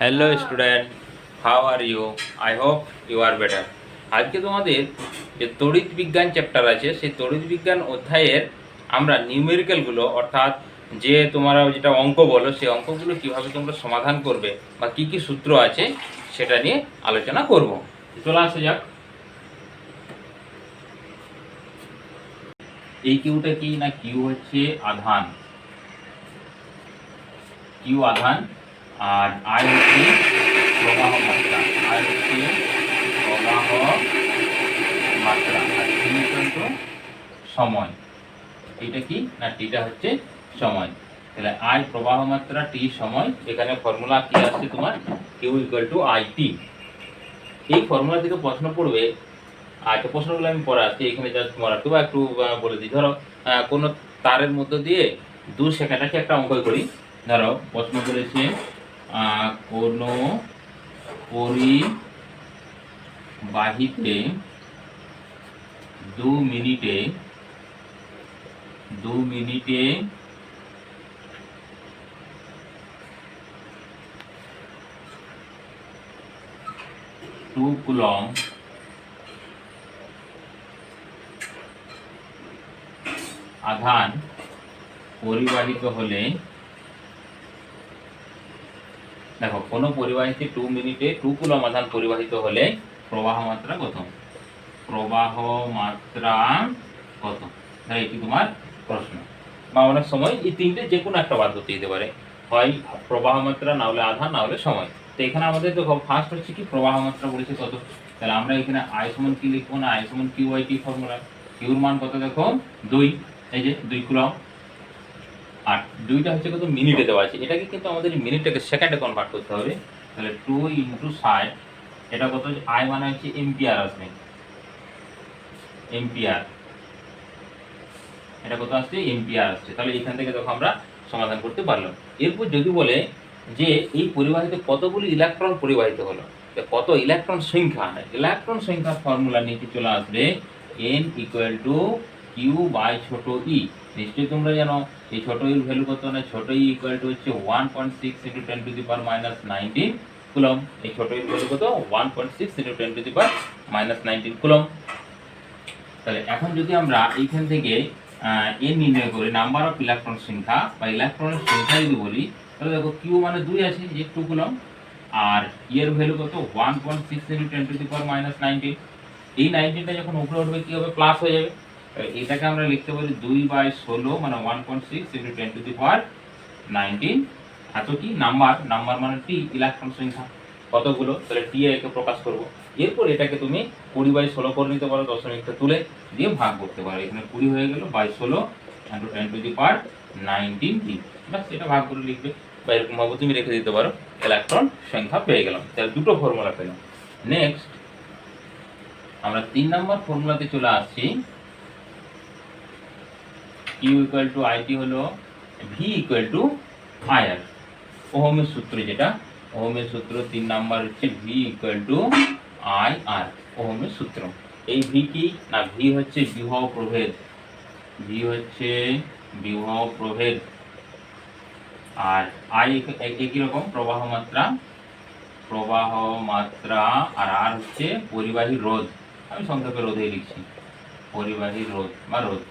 Hello student, how are you? I hope you are better. আজকে তোমাদের যে তড়িৎ বিজ্ঞান চ্যাপ্টার আছে সেই তড়িৎ বিজ্ঞান অধ্যায়ের আমরা নিউমেরিক্যালগুলো অর্থাৎ যে তোমরা যেটা অঙ্ক বলো সেই অঙ্কগুলো কীভাবে তোমরা সমাধান করবে বা কী কী সূত্র আছে সেটা নিয়ে আলোচনা করব। চলে আসা যাক। এই কিউটা কি না, কিউ হচ্ছে আধান, কিউ আধান, আর আই হচ্ছে প্রবাহ মাত্রা, আই হচ্ছে প্রবাহ মাত্রা, আর টি কিন্তু সময়। এটা কি না, টিটা হচ্ছে সময়। তাহলে আই প্রবাহ মাত্রা, টি সময়। এখানে ফর্মুলা কি আসছে তোমার, Q equal to I T. এই ফর্মুলা থেকে প্রশ্ন পড়বে। আচ্ছা, প্রশ্নগুলো আমি পরে আসছি, এখানে জাস্ট তোমার একটু বলে দিই। ধরো কোনো তারের মধ্য দিয়ে 2 সেকেন্ড আছে, একটা অঙ্ক করি। ধরো প্রশ্ন করেছে কোনো পরিবাহিতে 2 মিনিটে 2 কুলম্ব আধান পরিবাহিত হলে, দেখো কোনো পরিবাহিতে 2 মিনিটে 2 কুলম্ব আধান পরিবাহিত হলে প্রবাহ মাত্রা কত? প্রবাহ মাত্রা কত? এটি তোমার প্রশ্ন। বা অনেক সময় এই তিনটে যে কোনো একটা বাদ করতে দিতে পারে, হয় প্রবাহ মাত্রা, না হলে আধান, না হলে সময়। তো এখানে আমাদের দেখো ফার্স্ট হচ্ছে কি, প্রবাহ মাত্রা বলেছে কত। তাহলে আমরা এখানে আই সমান কি লিখবো না, আই সমান কিউ আই টি ফর্মুলা। কিউর মান কত দেখো 2, এই যে 2 কুলম্ব। আর 2টা হচ্ছে কত, মিনিটে দেওয়া আছে। এটাকে কিন্তু আমাদের মিনিটটাকে সেকেন্ডে কনভার্ট করতে হবে। তাহলে 2 × 60, এটা কত, আই মানে হচ্ছে এম্পিয়ার আসবে, এম্পিয়ার। এটা কত আসছে, এম্পিয়ার আসছে। তাহলে এখান থেকে দেখো আমরা সমাধান করতে পারলাম। এরপর যদি বলে যে এই পরিবাহিত কতগুলি ইলেকট্রন পরিবাহিত হলো, কত ইলেকট্রন সংখ্যা, ইলেকট্রন সংখ্যার ফর্মুলা নিচে চলে আসবে n equal to Q by ছোট ই। নিশ্চয়ই তোমরা জানো এই ছোট ইর ভ্যালু কত, না ছোট ই ইকুয়াল টু হচ্ছে 1.6 × 10⁻⁹ কুলম্ব। এই ছোট ইর ভ্যালু কত, 1.6 × 10⁻⁹ কুলম্ব। তাহলে এখন যদি আমরা এইখান থেকে এন নির্ণয় করি, নাম্বার অফ ইলেকট্রন সংখ্যা বা ইলেকট্রনের সংখ্যা যদি বলি, তাহলে দেখো কিউ মানে 2 আছে, যে 2 কুলম্ব। আর এর ভ্যালু কত, 1.6 × 10⁻⁹। এই 19টা যখন উপরে উঠবে কি হবে, প্লাস হয়ে যাবে। এটাকে আমরা লিখতে পারি 2/16, মানে 1.6 × 10⁻⁹। এত কি নাম্বার, নাম্বার মানে টি, ইলেকট্রন সংখ্যা কতগুলো, তাহলে টি একে প্রকাশ করব। এরপর এটাকে তুমি 20/16 করে নিতে পারো, দশমিকটা তুলে দিয়ে ভাগ করতে পারো। এখানে 20 হয়ে গেল 16 × 10⁻⁹ টি। বাস, এটা ভাগ করে লিখবে বা এরকম ভাবে তুমি রেখে দিতে পারো। ইলেকট্রন সংখ্যা পেয়ে গেলাম। তাহলে দুটো ফর্মুলা পেলাম। নেক্সট আমরা 3 নম্বর ফর্মুলাতে চলে আসছি। কিউ ইকুয়াল টু আইটি হলো ভি ইকুয়াল টু আইআর। ওহমের সূত্র, যেটা ওহমের সূত্র 3 নাম্বার হচ্ছে ভি ইকুয়াল টু আই আর, ওহমের সূত্র। এই ভি কি না, ভি হচ্ছে বিভব প্রভেদ, ভি হচ্ছে বিভব প্রভেদ। আর আই একই রকম প্রবাহ মাত্রা, প্রবাহ মাত্রা। আর আর হচ্ছে পরিবাহী রোধ, আমি সংক্ষেপে রোধে লিখছি, পরিবাহী রোধ বা রোধ।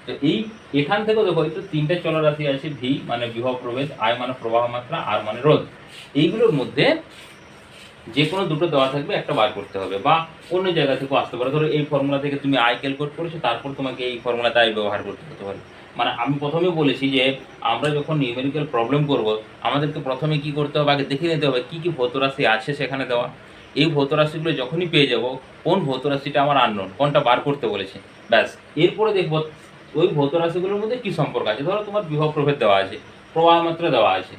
তো এই এখান থেকে দেখো এই তো 3টে চলরাশি আছে, ভি মানে বিভব প্রভেদ, আই মানে প্রবাহ মাত্রা, আর মানে রোধ। এইগুলোর মধ্যে যে কোনো দুটো দেওয়া থাকবে, একটা বার করতে হবে, বা অন্য জায়গা থেকেও আসতে পারে। ধরো এই ফর্মুলা থেকে তুমি আই ক্যালকুলেট করেছো, তারপর তোমাকে এই ফর্মুলাতে আই ব্যবহার করতে হতে পারে। মানে আমি প্রথমে বলেছি যে আমরা যখন নিউমেরিক্যাল প্রবলেম করব, আমাদেরকে প্রথমে কি করতে হবে, আগে দেখে নিতে হবে কি কি ভৌত রাশি আছে সেখানে দেওয়া। এই ভৌত রাশিগুলো যখনই পেয়ে যাব, কোন ভৌত রাশিটা আমার আননোন, কোনটা বার করতে বলেছে, ব্যাস এরপরে দেখব ওই ভৌত রাশিগুলোর মধ্যে কি সম্পর্ক আছে। ধরো তোমার বিভব প্রভেদ দেওয়া আছে, প্রবাহ মাত্রা দেওয়া আছে,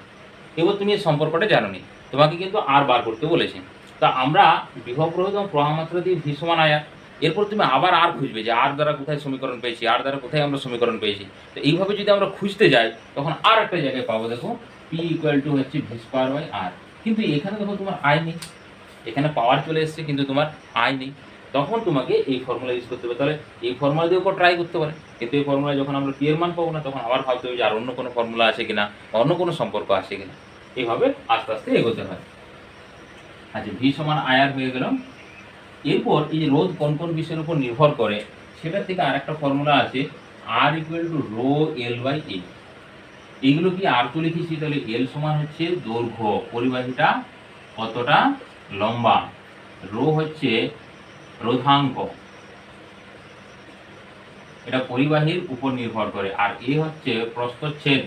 এবার তুমি এই সম্পর্কটা জানো নি, তোমাকে কিন্তু আর বার করতে বলেছে। তা আমরা বিভব প্রভেদ এবং প্রবাহ মাত্রা দিয়ে ভি সমান আয়ার। এরপর তুমি আবার আর খুঁজবে যে আর দ্বারা কোথায় সমীকরণ পেয়েছি, আর দ্বারা কোথায় আমরা সমীকরণ পেয়েছি। তো এইভাবে যদি আমরা খুঁজতে যাই, তখন আর একটা জায়গায় পাবো, দেখো পি ইকুয়াল টু হচ্ছে ভি স্কোয়ার বাই আর। কিন্তু এখানে দেখো তোমার আই নেই, এখানে পাওয়ার চলে এসছে কিন্তু তোমার আই নেই। তখন তোমাকে এই ফর্মুলা ইউজ করতে হবে। তাহলে এই ফর্মুলা দিয়ে ওপর ট্রাই করতে পারে, কিন্তু এই ফর্মুলা যখন আমরা পি এর মান পাবো না, তখন আবার ভাবতে হবে যে আর অন্য কোনো ফর্মুলা আছে কিনা, অন্য কোনো সম্পর্ক আছে কিনা। এইভাবে আস্তে আস্তে এগোতে হয়। আচ্ছা, ভি সমান আয়ার হয়ে গেল। এরপর এই যে রোধ কোন কোন বিষয়ের উপর নির্ভর করে সেটার থেকে আরেকটা ফর্মুলা আছে, R equal to rho L by A. এইগুলো কি আর তো লিখেছি, তাহলে এল সমান হচ্ছে দৈর্ঘ্য, পরিবাহীটা কতটা লম্বা, রো হচ্ছে রোধাঙ্ক, এটা পরিবাহীর উপর নির্ভর করে, আর এ হচ্ছে প্রস্থচ্ছেদ।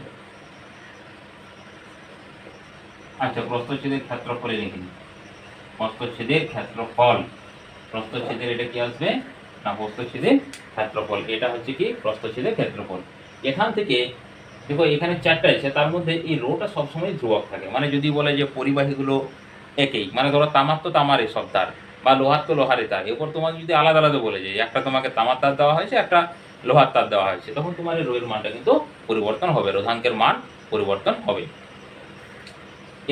আচ্ছা, প্রস্থচ্ছেদের ক্ষেত্রফলে লিখে নিই, প্রস্থচ্ছেদের ক্ষেত্রফল, প্রস্থচ্ছেদের এটা কি আসবে না প্রস্থচ্ছেদের ক্ষেত্রফল, এটা হচ্ছে কি প্রস্থচ্ছেদের ক্ষেত্রফল। এখান থেকে দেখো এখানে চারটা আছে, তার মধ্যে এই রোটা সবসময় ধ্রুবক থাকে, মানে যদি বলে যে পরিবাহীগুলো একই, মানে ধরো তামার তো তামারই সব তার, বা লোহার তো লোহারই তার, এরপর তোমাকে যদি আলাদা আলাদা বলে যায় একটা তোমাকে তামার তার দেওয়া হয়েছে, একটা লোহার তার দেওয়া হয়েছে, তখন তোমার এই রোয়ের মানটা কিন্তু পরিবর্তন হবে, রোধাঙ্কের মান পরিবর্তন হবে।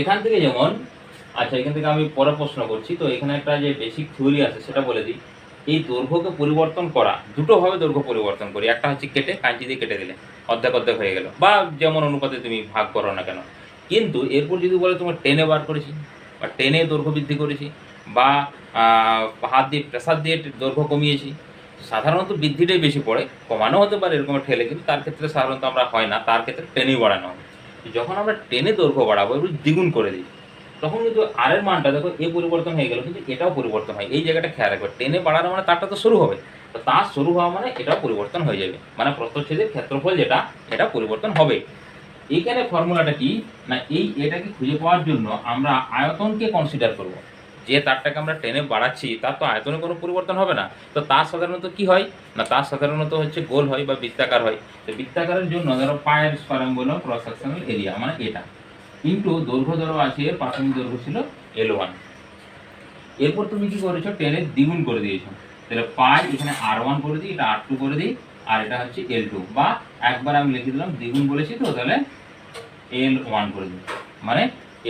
এখান থেকে যেমন, আচ্ছা এখান থেকে আমি পরে প্রশ্ন করছি, তো এখানে একটা যে বেসিক থিওরি আছে সেটা বলে দিই। এই দৈর্ঘ্যকে পরিবর্তন করা দুটোভাবে দৈর্ঘ্য পরিবর্তন করি, একটা হচ্ছে কেটে, কাঁচি দিয়ে কেটে দিলে অর্ধেক অর্ধেক হয়ে গেল, বা যেমন অনুপাতে তুমি ভাগ করো না কেন। কিন্তু এরপর যদি বলে তোমার টেনে বার করেছি, বা টেনে দৈর্ঘ্য বৃদ্ধি করেছি, বা হাত দিয়ে প্রেসার দিয়ে দৈর্ঘ্য কমিয়েছি, সাধারণত বৃদ্ধিটাই বেশি পড়ে, কমানো হতে পারে এরকম ঠেলে, কিন্তু তার ক্ষেত্রে সাধারণত আমরা হয় না, তার ক্ষেত্রে টেনেই বাড়ানো হবে। যখন আমরা টেনে দৈর্ঘ্য বাড়াবো একটু দ্বিগুণ করে দিই, তখন কিন্তু আর এর মানটা দেখো এ পরিবর্তন হয়ে গেল, কিন্তু এটাও পরিবর্তন হয়, এই জায়গাটা খেয়াল রাখবে, টেনে বাড়ানো মানে তারটা তো শুরু হবে, তো তার শুরু হওয়া মানে এটাও পরিবর্তন হয়ে যাবে, মানে প্রস্থচ্ছেদের ক্ষেত্রফল যেটা এটা পরিবর্তন হবে। এইখানে ফর্মুলাটা কি না, এই এটাকে খুঁজে পাওয়ার জন্য আমরা আয়তনকে কনসিডার করব, যে তারটাকে আমরা টেনে বাড়াচ্ছি তার তো আয়তনে কোনো পরিবর্তন হবে না, তো তার সাধারণত কি হয় না, তার সাধারণত হচ্ছে গোল হয় বা বৃত্তাকার হয়। তো বৃত্তাকারের জন্য ধরো পায়ের স্কয়ার আমি বললাম ক্রস সেকশনাল এরিয়া মানে এটা, কিন্তু দৈর্ঘ্য ধরো আছে, এর প্রাথমিক দৈর্ঘ্য ছিল L1, এরপর তুমি কি করেছো টেনের দ্বিগুণ করে দিয়েছো, তাহলে পাই এখানে R1 করে দিই, এটা R2 করে দিই, আর এটা হচ্ছে L2, বা একবার আমি লিখে দিলাম দ্বিগুণ বলেছি তো, তাহলে L1 করে দিই, মানে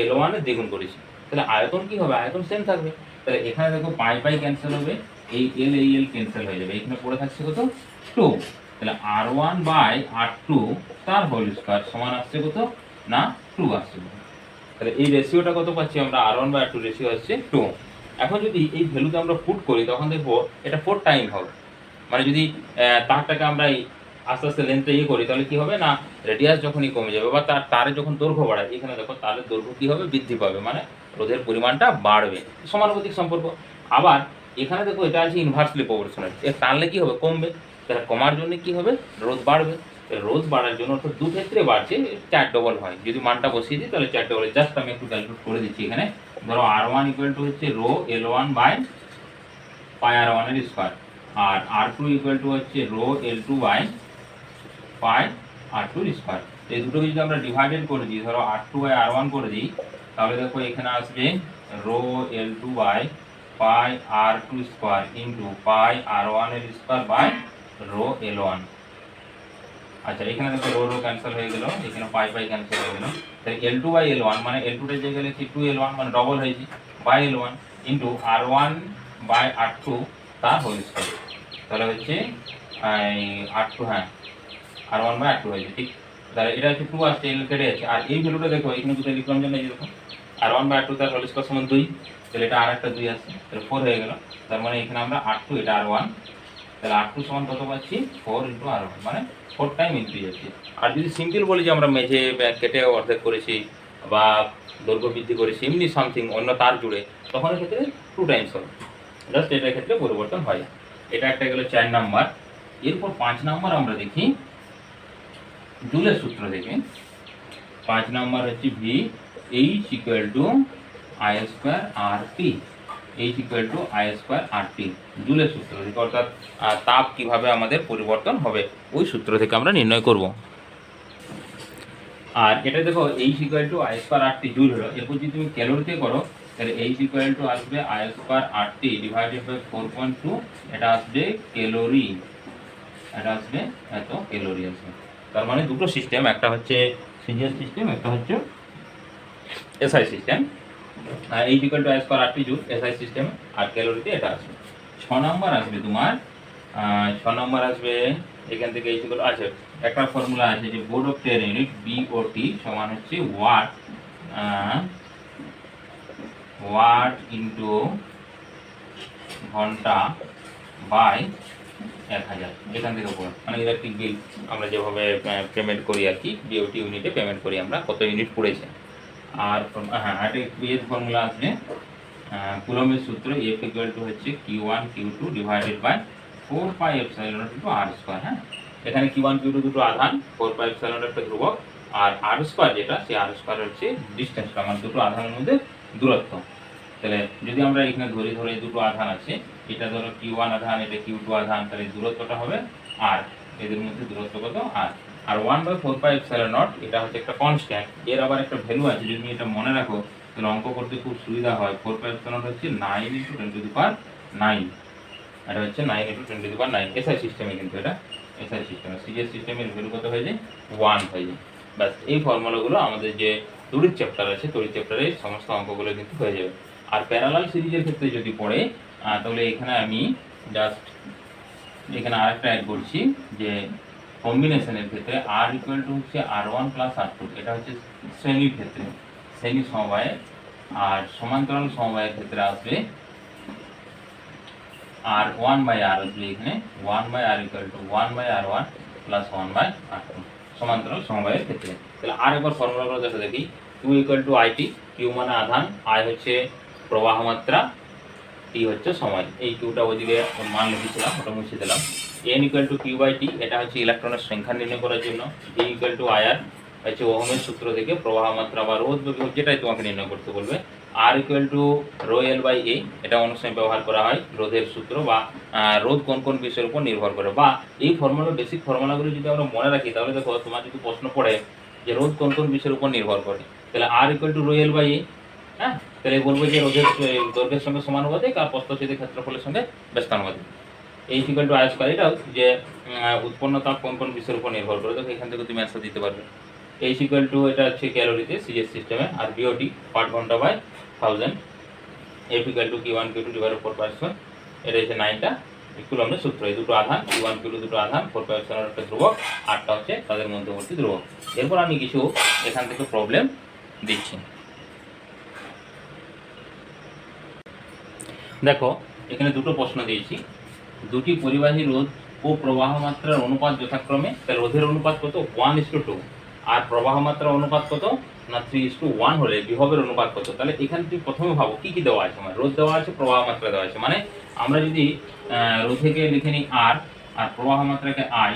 L1 এর দ্বিগুণ করেছি, তাহলে আয়তন কি হবে, আয়তন সেম থাকবে। তাহলে এখানে দেখো পাই পাই ক্যান্সেল হবে, এই L ক্যান্সেল হয়ে যাবে, এখানে পড়ে থাকছে কত 2, তাহলে R1 বাই R2 তার হোল স্কয়ার সমান আসছে কত না 2 আসছে। তাহলে এই রেশিওটা কত পাচ্ছি আমরা, R1 বাই R2 রেশিও আসছে 2। এখন যদি এই ভ্যালুতে আমরা পুট করি তখন দেখবো এটা 4 টাইম হবে, মানে যদি তারটাকে আমরা আস্তে আস্তে লেন্থটা করি তাহলে কি হবে না, রেডিয়াস যখনই কমে যাবে বা তারে যখন দৈর্ঘ্য বাড়ায়, এখানে দেখো তারের দৈর্ঘ্য কি হবে, বৃদ্ধি পাবে, মানে রোধের পরিমাণটা বাড়বে, সমানুপাতিক সম্পর্ক। আবার এখানে দেখো এটা আছে ইনভার্সলি প্রপোর্শনাল, এর টানলে কি হবে, কমবে, তাহলে কমার জন্য কি হবে, রোধ বাড়বে, রোধ বাড়ার জন্য অর্থাৎ দু ক্ষেত্রে বাড়ছে, 4 ডবল হয়, যদি মানটা বসিয়ে দিই তাহলে 4 ডবল। জাস্ট আমি একটু ক্যালকুলেট করে দিচ্ছি, এখানে ধরো R1 ইকুয়াল টু হচ্ছে rho L1 by pi R1 এর স্কয়ার, আর R2 ইকুয়াল টু হচ্ছে rho L2 by pi R2 এর স্কয়ার। এই দুটোকে যদি আমরা ডিভাইডেড করে দিই, ধরো R2 বাই R1 করে দিই, তাহলে দেখো এখানে আসবে rho L2 by pi R2 square into pi R1 এর স্কয়ার বাই রো L1। আচ্ছা, এখানে দেখো রো রো ক্যান্সেল হয়ে গেল, এখানে পাই পাই ক্যান্সেল হয়ে গেল, তাহলে L2 বাই L1 মানে L2 এর জায়গায় লিখছি 2L1 মানে ডবল হয়েছে, by L1 into R1 by R2 তার হোল স্কয়ার, তাহলে হচ্ছে R2, হ্যাঁ R1 বাই R2 হয়েছে, ঠিক। তাহলে এটা হচ্ছে 2 আসছে, L কেটে আছে, আর এই ভ্যালুটা দেখো এখানে কোথায় লিখলাম যেন, এই দেখো R1 বাই R2 তার হোল স্কয়ার সমান 2, তাহলে এটা আর একটা 2 আসছে, তাহলে 4 হয়ে গেল, তার মানে এখানে আমরা R2 এটা R1, তাহলে R2 সমান কত পাচ্ছি 4 ইন্টু R1, মানে 4 টাইম ইনক্রিজ হচ্ছে। আর যদি সিম্পল বলি যে আমরা মেঝে কেটে অর্ধেক করেছি বা দৈর্ঘ্য বৃদ্ধি করেছি এমনি সামথিং অন্য তার জুড়ে, তখন ক্ষেত্রে 2 টাইমস হবে, জাস্ট এটার ক্ষেত্রে পরিবর্তন হয়। এটা একটা গেল 4 নাম্বার। এরপর 5 নাম্বার আমরা দেখি জুলের সূত্র থেকে। 5 নাম্বার হচ্ছে V H equal to I square R T, H equal to I square R T, জুলের সূত্র থেকে, অর্থাৎ তাপ কিভাবে আমাদের পরিবর্তন হবে ওই সূত্র থেকে আমরা নির্ণয় করব। আর এটা দেখো H equal to I square R T joule হলো, এরপর যদি তুমি ক্যালোরিতে করো তাহলে এইচ ইকুয়াল টু আসবে I square R T divided by 4.2, এটা আসবে ক্যালোরি, এটা আসবে এত ক্যালোরি আসবে। তার মানে দুটো সিস্টেম, একটা হচ্ছে সিজিএস সিস্টেম, একটা হচ্ছে SI system. H equal to I square R T joule SI system, আর ক্যালোরিতে এটা আসবে। 6 নম্বর আসবে তোমার, 6 নম্বর আসবে এখান থেকে এইচ ইকুয়াল, আছে একটা ফর্মুলা আছে যে বোর্ড অফ 10 ইউনিট বিওটি সমান হচ্ছে ওয়াট ওয়াট ইন্টু ঘন্টা বাই 1000, এখান থেকে পড়ে মানে ইলেকট্রিক বিল আমরা যেভাবে পেমেন্ট করি আর কি, বিওটি ইউনিটে পেমেন্ট করি আমরা কত ইউনিট পড়েছে। আর হ্যাঁ একটা এর ফর্মুলা আছে কুলম্বের সূত্র, এফ ইকুয়াল টু হচ্ছে Q1 Q2 divided by 4 pi epsilon naught into r square. হ্যাঁ, এখানে Q1 Q2 দুটো আধান, 4 পাই এপসাইলন নট একটা ধ্রুবক, আর r স্কয়ার যেটা সেই r স্কয়ার হচ্ছে ডিসটেন্সটা মানে দুটো আধানের মধ্যে দূরত্ব। তাহলে যদি আমরা এখানে ধরে দুটো আধান আছে, এটা ধরো Q1 আধান, এটা Q2 আধান, তাহলে দূরত্বটা হবে r, এদের মধ্যে দূরত্ব কত r। আর 1/4 পাই এপসাইলন নট এটা হচ্ছে একটা কনস্ট্যান্ট, এর আবার একটা ভ্যালু আছে, যদি এটা মনে রাখো তাহলে অঙ্ক করতে খুব সুবিধা হয়। 4 পাই এপসাইলন নট হচ্ছে 9 × 10⁹, এটা হচ্ছে 9 × 10⁹। এসআই সিস্টেমে, কিন্তু এটা এসআই সিস্টেমে, সিজিএস সিস্টেমের ভ্যালু কত হয়ে যায় 1 হয়ে যায়। ব্যাস এই ফর্মুলাগুলো আমাদের যে তড়িৎ চ্যাপ্টার আছে, তড়িৎ চ্যাপ্টারে সমস্ত অঙ্কগুলো কিন্তু হয়ে যাবে। আর প্যারালাল সিরিজের ক্ষেত্রে যদি পড়ে তাহলে এখানে আমি জাস্ট এখানে আরেকটা অ্যাড করছি যে কম্বিনেশনের ক্ষেত্রে r ইকুয়াল টু হচ্ছে r1 প্লাস r2, এটা হচ্ছে শ্রেণীর ক্ষেত্রে, শ্রেণী সমবায়ে। আর সমান্তরাল সমবায়ের ক্ষেত্রে আসবে r1/r, আসবে এখানে 1/r equal to 1/r1 plus 1/r2 সমান্তরাল সমবায়ের ক্ষেত্রে। তাহলে আর একবার ফর্মুলাগুলো দেখি। Q equal to IT, Q মানে আধান, I হচ্ছে প্রবাহ মাত্রা, T হচ্ছে সময়। এই কিউটা ওইদিকে মান লিখেছিলাম, ওটা মুছে দিলাম। N ইকুয়াল টু Q/T, এটা হচ্ছে ইলেকট্রনের সংখ্যা নির্ণয় করার জন্য। V ইকুয়াল টু IR হচ্ছে ওহমের সূত্র থেকে প্রবাহ মাত্রা বা রোধ বা বিভব যেটাই তোমাকে নির্ণয় করতে বলবে। R ইকুয়াল টু ρL/A, এটা অনেক সময় ব্যবহার করা হয় রোধের সূত্র বা রোধ কোন কোন বিষয়ের উপর নির্ভর করে, বা এই ফর্মুলা বেসিক ফর্মুলাগুলো যদি আমরা মনে রাখি তাহলে দেখো তোমার যদি প্রশ্ন পড়ে যে রোধ কোন কোন বিষয়ের উপর নির্ভর করে, তাহলে R ইকুয়াল টু ρL/A। হ্যাঁ, তাহলে বলবো যে রোধের দৈর্ঘ্যের সঙ্গে সমানুপাতিক আর প্রস্থচ্ছেদের ক্ষেত্রফলের সঙ্গে ব্যস্তানুপাতিক। H equal to I square, এটাও যে উৎপন্ন তাপ কোন কোন বিষয়ের উপর নির্ভর করে, তো এখান থেকে তুমি অ্যান্সার দিতে পারবে। H ইকুয়াল টু এটা হচ্ছে ক্যালোরিতে সিজিএস সিস্টেমে, আর বিওটি পার ঘন্টা by 1000। F equal to Q1 Q2 divided 4 pi square, এটা হচ্ছে 9টা কুলম্বের সূত্র। এই দুটো আধান Q1 Q2 দুটো আধান, 4 পাই স্কয়ার একটা ধ্রুবক, 8টা হচ্ছে তাদের মধ্যবর্তী ধ্রুবক। এরপর আমি কিছু এখান থেকে প্রবলেম দিচ্ছি। দেখো এখানে দুটো প্রশ্ন দিয়েছি, দুটি পরিবাহী রোধ ও প্রবাহ মাত্রার অনুপাত যথাক্রমে, তাহলে রোধের অনুপাত কত 1:2, আর প্রবাহ মাত্রার অনুপাত কত না 3:1 হলে বিভবের অনুপাত কত। তাহলে এখানে তুমি প্রথমে ভাবো কি কি দেওয়া আছে, মানে রোধ দেওয়া আছে, প্রবাহ মাত্রা দেওয়া আছে, মানে আমরা যদি রোধকে লিখে নিই R আর প্রবাহ মাত্রাকে I,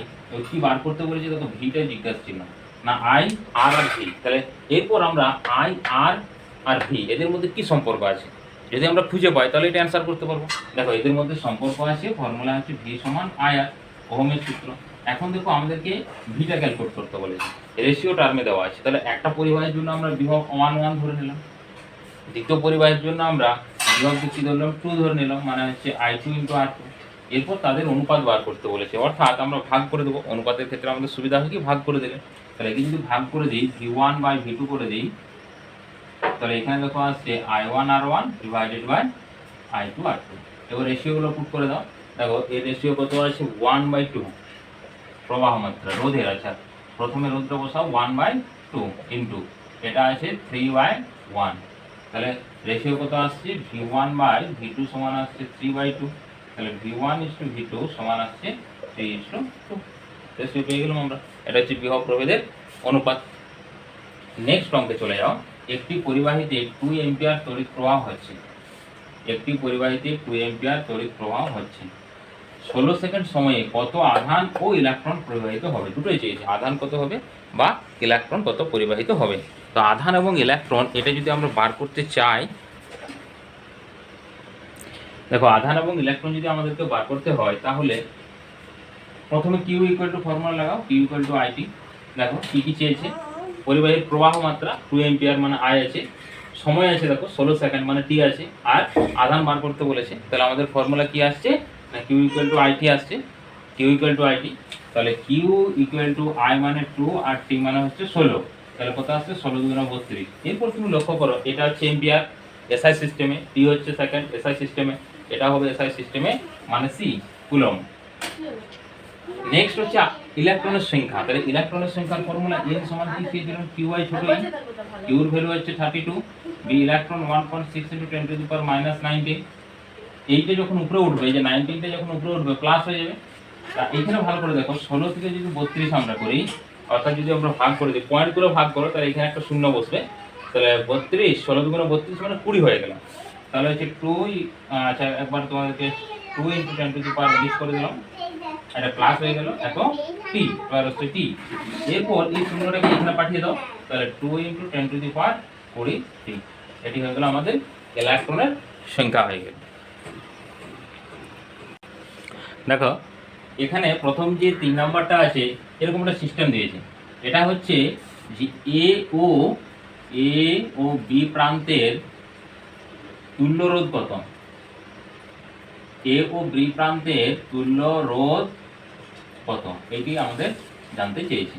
কি বার করতে বলেছি দেখো ভিটা জিজ্ঞাসা চিহ্ন না, I R আর V। তাহলে এরপর আমরা I R আর V এদের মধ্যে কি সম্পর্ক আছে যদি আমরা খুঁজে পাই তাহলে এটা অ্যান্সার করতে পারবো। দেখো এদের মধ্যে সম্পর্ক আছে, ফর্মুলা হচ্ছে V সমান IR, ওহমের সূত্র। এখন দেখো আমাদেরকে ভিটা ক্যালকুলেট করতে বলেছে, রেশিও টার্মে দেওয়া আছে। তাহলে একটা পরিবাহের জন্য আমরা বিভব 1 ধরে নিলাম, দ্বিতীয় পরিবাহের জন্য আমরা বিভব কি ধরলাম 2 ধরে নিলাম, মানে হচ্ছে I2 × R2। এরপর তাদের অনুপাত বার করতে বলেছে, অর্থাৎ আমরা ভাগ করে দেবো। অনুপাতের ক্ষেত্রে আমাদের সুবিধা হয় কি ভাগ করে দিলে, তাহলে একে যদি ভাগ করে দিই V1/V2 করে দিই, তাহলে এখানে দেখো আসছে I1 R1 divided by I2 R2। এবার রেশিওগুলো পুট করে দাও। দেখো এর রেশিও কত আছে 1/2 প্রবাহ মাত্রা রোধের। আচ্ছা প্রথমে রোধটা বসাও 1/2 ইন্টু এটা আছে 3/1, তাহলে রেশিও কত আসছে V1/V2 সমান আসছে 3/2, তাহলে V1:V2 সমান আসছে 3:2। রেশিও পেয়ে গেলাম আমরা, এটা হচ্ছে বিভব প্রভেদের অনুপাত। নেক্সট অঙ্কে চলে যাও। একটি পরিবাহীতে 2 অ্যাম্পিয়ার তড়িৎ প্রবাহ হচ্ছে, একটি পরিবাহীতে 2 অ্যাম্পিয়ার তড়িৎ প্রবাহ হচ্ছে, 16 সেকেন্ড সময়ে কত আধান ও ইলেকট্রন পরিবাহিত হবে। দুটোই চেয়েছে, আধান কত হবে বা ইলেকট্রন কত পরিবাহিত হবে। তো আধান এবং ইলেকট্রন এটা যদি আমরা বার করতে চাই, দেখো আধান এবং ইলেকট্রন যদি আমাদেরকে বার করতে হয় তাহলে প্রথমে Q ইকুয়াল টু ফর্মুলা লাগাও, Q ইকুয়াল টু IT। দেখো কি কি চেয়েছে, পরিবাহীর প্রবাহ মাত্রা 2 অ্যাম্পিয়ার মানে I আছে, সময় আছে দেখো 16 সেকেন্ড মানে T আছে, আর আধান বার করতে বলেছে। তাহলে আমাদের ফর্মুলা কি আসছে না Q ইকুয়াল টু IT আসছে, Q ইকুয়াল টু IT। তাহলে Q ইকুয়াল টু I মানে 2 আর T মানে হচ্ছে 16, তাহলে কত আসছে 16 × 32। এরপর তুমি লক্ষ্য করো এটা হচ্ছে এম্পিয়ার SI সিস্টেমে, T হচ্ছে সেকেন্ড SI সিস্টেমে, এটা হবে SI সিস্টেমে মানে C কুলম্ব। নেক্সট হচ্ছে ইলেকট্রনের সংখ্যা। তাহলে ইলেকট্রনের সংখ্যার ফর্মুলা n সমান কি দিলাম, qi ছোট e, q এর ভ্যালু হচ্ছে 32, b ইলেকট্রন 1.6 × 10⁻⁹ এইটা যখন উপরে উঠবে, এই যে 19টা যখন উপরে উঠবে প্লাস হয়ে যাবে। এইখানে ভালো করে দেখো, 16 থেকে যদি 32 আমরা করি, অর্থাৎ যদি আমরা ভাগ করে দিই, পয়েন্টগুলো ভাগ করো, তাহলে এখানে একটা শূন্য বসবে। তাহলে 32, 16 দুগুণে 32 মানে 20 হয়ে গেল। তাহলে হচ্ছে 2, আচ্ছা একবার তোমাদেরকে 2 × 10⁻20 করে দিলাম, এটা প্লাস হয়ে গেল, এত টি প্লাস হচ্ছে টি। এরপর এই শূন্যটাকে এখানে পাঠিয়ে দাও, তাহলে 2 × 10⁻20 এটি হয়ে গেল আমাদের ইলেকট্রনের সংখ্যা হয়ে গেল। দেখো এখানে প্রথম যে 3 নাম্বারটা আছে, এরকম একটা সিস্টেম দিয়েছে। এটা হচ্ছে যে এ ও বি প্রান্তের তুল্য রোধ কত, এ ও বি প্রান্তের তুল্য রোধ কত, এটি আমাদের জানতে চেয়েছি।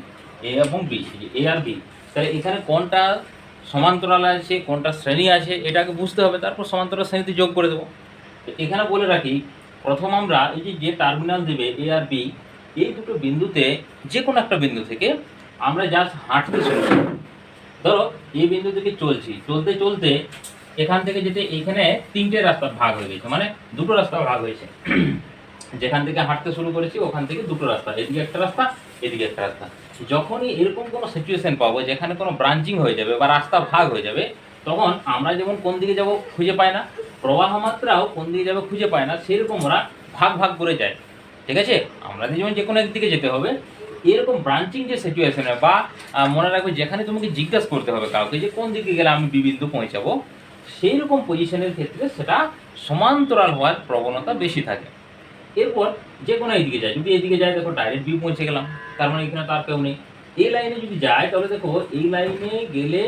এ এবং বি, এ আর বি, তাহলে এখানে কোনটা সমান্তরাল আছে কোনটা শ্রেণী আছে এটাকে বুঝতে হবে, তারপর সমান্তরাল শ্রেণীতে যোগ করে দেবো। এখানে বলে রাখি, প্রথম আমরা এই যে টার্মিনাল দেবে এ আর বি, এই দুটো বিন্দুতে যে কোনো একটা বিন্দু থেকে আমরা জাস্ট হাঁটতে শুরু করব। ধরো এই বিন্দু থেকে চলছি, চলতে চলতে এখান থেকে যেতে এইখানে 3টে রাস্তা ভাগ হয়ে গেছে, মানে দুটো রাস্তা ভাগ হয়েছে। যেখান থেকে হাঁটতে শুরু করেছি ওখান থেকে দুটো রাস্তা, এদিকে একটা রাস্তা এদিকে একটা রাস্তা। যখনই এরকম কোনো সিচুয়েশন পাবো যেখানে কোনো ব্রাঞ্চিং হয়ে যাবে বা রাস্তা ভাগ হয়ে যাবে, তখন আমরা যেমন কোন দিকে যাব খুঁজে পাই না, প্রবাহ মাত্রাও কোন দিকে যাবে খুঁজে পায় না, সেরকম ওরা ভাগ ভাগ করে যায়। ঠিক আছে, আমরা যেমন যে কোনো একদিকে যেতে হবে, এরকম ব্রাঞ্চিং যে সিচুয়েশনে বা মনে রাখবে যেখানে তোমাকে জিজ্ঞাসা করতে হবে কাউকে যে কোন দিকে গেলে আমি বি বিন্দু পৌঁছাবো, সেই রকম পজিশনের ক্ষেত্রে সেটা সমান্তরাল হওয়ার প্রবণতা বেশি থাকে। এরপর যে কোনো এইদিকে যায়, যদি এইদিকে যায় দেখো ডাইরেক্ট বি পৌঁছে গেলাম, তার মানে এখানে তার কেউ নেই। এই লাইনে যদি যায় তাহলে দেখো এই লাইনে গেলে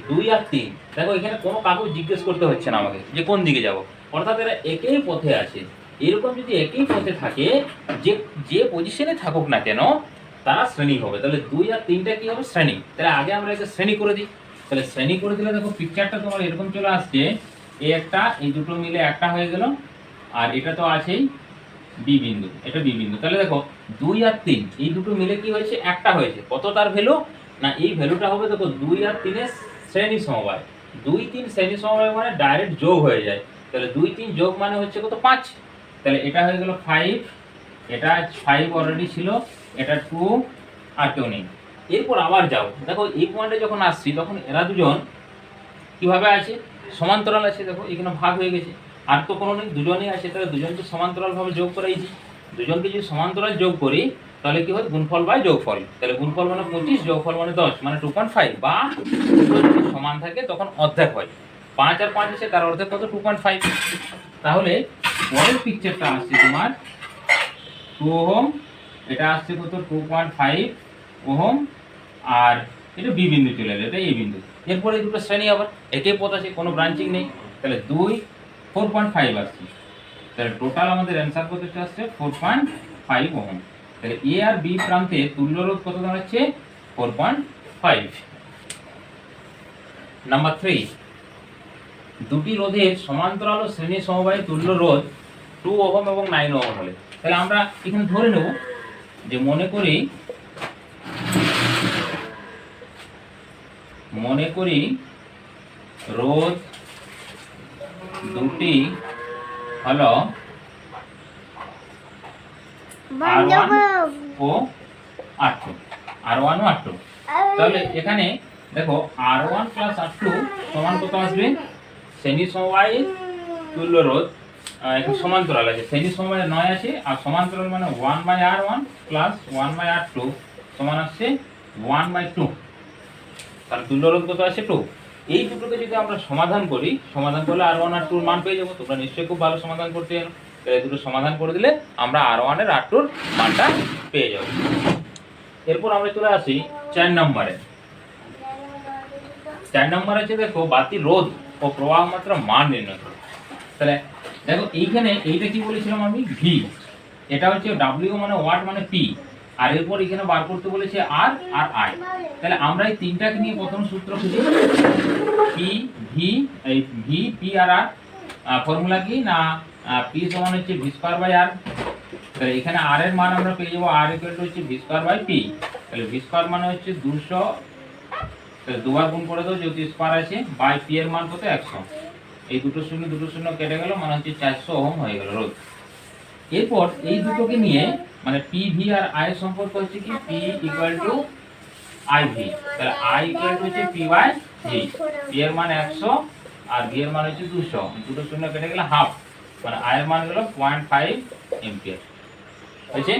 2 আর 3, দেখো এখানে কোনো কাউকে জিজ্ঞেস করতে হচ্ছে না আমাকে যে কোন দিকে যাব, অর্থাৎ এরা একই পথে আছে। এরকম যদি একই পথে থাকে, যে পজিশনে থাকুক না কেন তারা শ্রেণী হবে। তাহলে 2 আর 3টা কি হবে, শ্রেণী। তাহলে আগে আমরা একে শ্রেণী করে দিই। তাহলে শ্রেণী করে দিলে দেখো পিকচারটা তোমার এরকম চলে আসছে, এই একটা এই দুটো মিলে একটা হয়ে গেল, আর এটা তো আছেই বি বিন্দু, এটা বি বিন্দু। তাহলে দেখো 2 আর 3 এই দুটো মিলে কি হয়েছে, একটা হয়েছে। কত তার ভ্যালু না, এই ভ্যালুটা হবে দেখো 2 আর 3 এর শ্রেণী সমবায়। 2 3 শ্রেণী সমবায় মানে ডাইরেক্ট যোগ হয়ে যায়। তাহলে 2 3 যোগ মানে হচ্ছে কত, 5। তাহলে এটা হয়ে গেল 5, এটা 5 অলরেডি ছিল, এটা 2 আর কেউ নেই। এরপর আবার যাও, দেখো এই পয়েন্টে যখন আসছি তখন এরা দুজন কিভাবে আছে, সমান্তরাল আছে। দেখো এখানে ভাগ হয়ে গেছে, আর তো কোনো নেই, দুজনেই আছে। তাহলে দুজনকে সমান্তরালভাবে যোগ করাইছি। দুজনকে যদি সমান্তরাল যোগ করি তাহলে কি হয়, গুণফল বাই যোগফল। তাহলে গুণফল মানে 25, যোগফল মানে 10, মানে 2.5, বা যদি সমান থাকে তখন অর্ধেক হয়। 5 আর 5 আছে, তার অর্ধেক কত, 2.5। তাহলে পরের পিকচারটা আসছে তোমার 2 ওহম, এটা আসছে কত, 2.5 ওহম, আর এটা বি বিন্দু চলে এলো, এটা এই বিন্দু। এরপরে দুটো শ্রেণী আবার একই পথ আছে, কোনো ব্রাঞ্চিং নেই। তাহলে 2 4.5 আসছে। তাহলে টোটাল আমাদের অ্যান্সার কত আসছে, 4.5 ওহম। তাহলে এ আর বি প্রান্তে তুল্য রোধ কত দাঁড়াচ্ছে, 4.5। নাম্বার 3, দুটি রোধের সমান্তরাল ও শ্রেণী সমবায়ে তুল্য রোধ 2 ওহম এবং 9 ওহম হলে, তাহলে আমরা এখানে ধরে নেব যে মনে করি রোধ দুটি হলো R1 ও R2, R1 ও R2। তাহলে এখানে দেখো R1 + R2 সমান কত আসবে, শ্রেণী সমবায়ে তুল্য রোধ, এখানে সমান্তরাল আছে, শ্রেণী সমবায়ে 9 আছে, আর সমান্তরাল মানে 1/R1 + 1/R2 সমান আসছে 1/2। তার তুল্য রোধ কত আছে, 2। এই দুটোকে যদি আমরা সমাধান করি, সমাধান করলে R1 আর 2 এর মান পেয়ে যাবো। তোমরা নিশ্চয়ই খুব ভালো সমাধান করতে জানো। তাহলে দুটো সমাধান করে দিলে আমরা R1 এর R2 এর মানটা পেয়ে যাব। এরপর আমরা চলে আসি 4 নম্বরে। 4 নম্বর আছে দেখো বাতি রোধ ও প্রবাহ মাত্রা মান নির্ণয় করো। তাহলে দেখো এইখানে এইটা কি বলেছিলাম আমি, ভি, এটা হচ্ছে ডব্লিউ মানে ওয়াট মানে পি, আর এরপর এখানে বার করতে বলেছে আর আর আই। তাহলে আমরা এই তিনটাকে নিয়ে প্রথম সূত্র খুঁজি, পি ভি, এই ভি পি আর আর ফর্মুলা কি না, পি সমান হচ্ছে ভি স্কয়ার বাই আর, তাহলে এখানে আর এর মান আমরা পেয়ে যাবো আর ইকুয়াল টু হচ্ছে ভি স্কয়ার বাই পি। তাহলে ভি স্কয়ার মানে হচ্ছে 200, তাহলে দুবার গুণ করে দাও যেহেতু স্কয়ার আছে, বাই পি এর মান কত 100। এই দুটো শূন্য কেটে গেল, মানে হচ্ছে 400 ওহম হয়ে গেল রোধ। এরপর এই দুটোকে নিয়ে মানে পি ভি আর আই এর সম্পর্ক হচ্ছে কি P equal to I V. তাহলে আই ইকুয়াল টু হচ্ছে পি বাই ভি। পি এর মান 100 আর ভি এর মান হচ্ছে 200, দুটো শূন্য কেটে গেলে হাফ, মানে আই এর মান হলো 0.5 এম্পিয়ার হয়েছে।